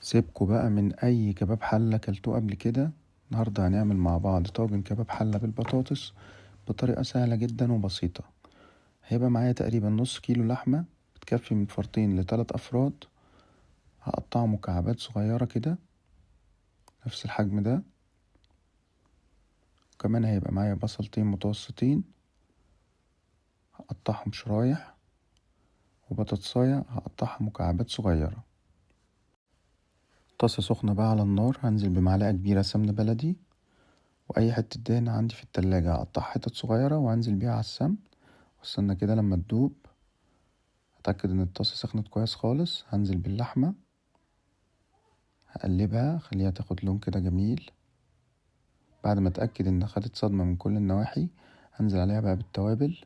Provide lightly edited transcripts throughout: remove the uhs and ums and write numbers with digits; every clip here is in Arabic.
سيبكوا بقى من اي كباب حلة كلتوه قبل كده. النهاردة هنعمل مع بعض طاجن كباب حلة بالبطاطس بطريقة سهلة جدا وبسيطة. هيبقى معايا تقريبا نص كيلو لحمة بتكفي من فرتين ل3 افراد. هقطعه مكعبات صغيرة كده نفس الحجم ده. وكمان هيبقى معايا بصلتين متوسطين هقطعهم شرايح، وبطاطساية هقطعها مكعبات صغيرة. طاسة سخنة بقى على النار، هنزل بمعلقة كبيرة سمنة بلدي واي حتة دهنة عندي في التلاجة هقطعها حتت صغيرة وهنزل بيها على السمن واستنى كده لما تدوب. اتأكد ان الطاسة سخنت كويس خالص. هنزل باللحمة هقلبها خليها تاخد لون كده جميل. بعد ما اتأكد ان خدت صدمة من كل النواحي هنزل عليها بقى بالتوابل،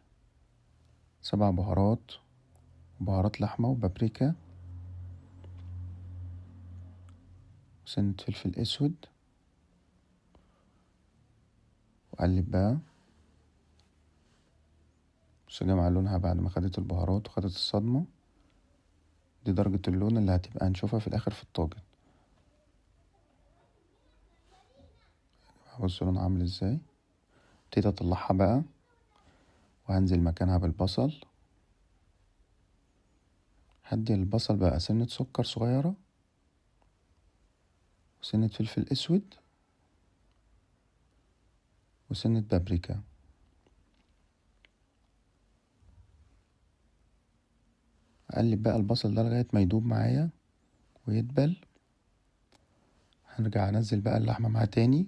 7 بهارات وبهارات لحمة وبابريكا وسنة فلفل اسود، وقلب بقى. بص يا جماعة لونها بعد ما خدت البهارات وخدت الصدمة، دي درجة اللون اللي هتبقى هنشوفها في الاخر في الطاجن. بص لونها عامل ازاي. ابتدي اطلعها بقى وهنزل مكانها بالبصل. هدي البصل بقى سنة سكر صغيرة وسنة فلفل اسود وسنة بابريكا. اقلب بقى البصل ده لغاية ما يدوب معايا ويدبل. هرجع انزل بقى اللحمة معاه تاني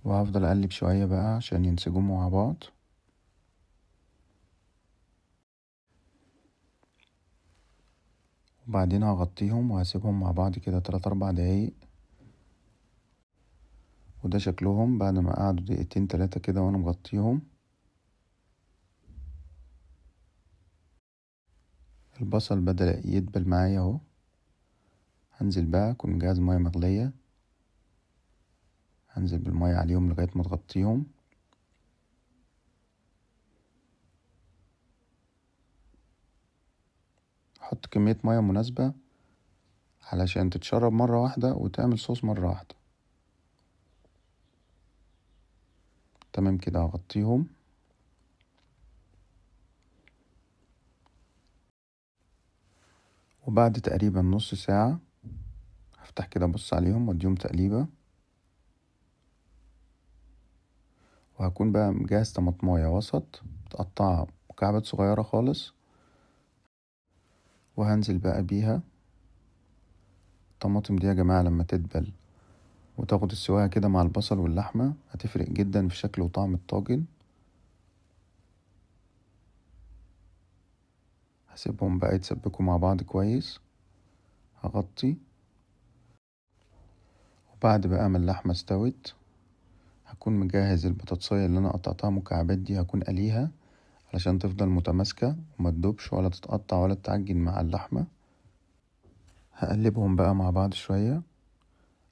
وهفضل اقلب شوية بقى عشان ينسجوا مع بعض. وبعدين هغطيهم وهسيبهم مع بعض كده 3-4 دقايق. وده شكلهم بعد ما قعدوا دقيقتين 3 كده وانا مغطيهم. البصل بدأ يدبل معايا اهو. هنزل بقى اكون مجهز مية مغلية، هنزل بالمية عليهم لغاية ما تغطيهم. حط كمية مية مناسبة علشان تتشرب مرة واحدة وتعمل صوص مرة واحدة. تمام كده هغطيهم. وبعد تقريبا نص ساعة هفتح كده ابص عليهم واديهم تقليبة. وهكون بقى مجهز طماطماية وسط متقطعة مكعبات صغيرة خالص، وهنزل بقى بيها. الطماطم دي يا جماعة لما تدبل وتاخد السواها كده مع البصل واللحمة هتفرق جدا في شكل وطعم الطاجن. هسيبهم بقى يتسبكوا مع بعض كويس. هغطي. وبعد بقى ما اللحمة استوت هكون مجهز البطاطساية اللي انا قطعتها مكعبات دي، هكون قليها علشان تفضل متماسكة وما تدوبش ولا تتقطع ولا تتعجن مع اللحمة. هقلبهم بقى مع بعض شوية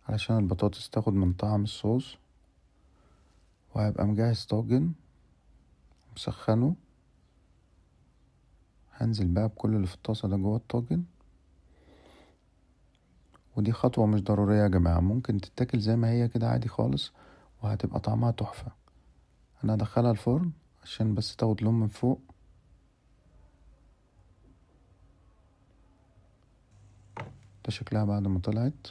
علشان البطاطس تاخد من طعم الصوص. وهيبقى مجهز طاجن مسخنه. هنزل بقى بكل اللي في الطاسة ده جوه الطاجن. ودي خطوة مش ضرورية يا جماعة، ممكن تتاكل زي ما هي كده عادي خالص وهتبقى طعمها تحفة. انا هدخلها الفرن عشان بس تاخد لون من فوق. ده شكلها بعد ما طلعت.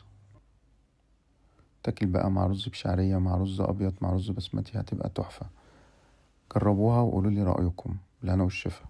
تاكل بقى مع رز بشعرية، مع رز ابيض، مع رز بسمتي، هتبقى تحفة. جربوها وقولولي رأيكم. بالهنا والشفا.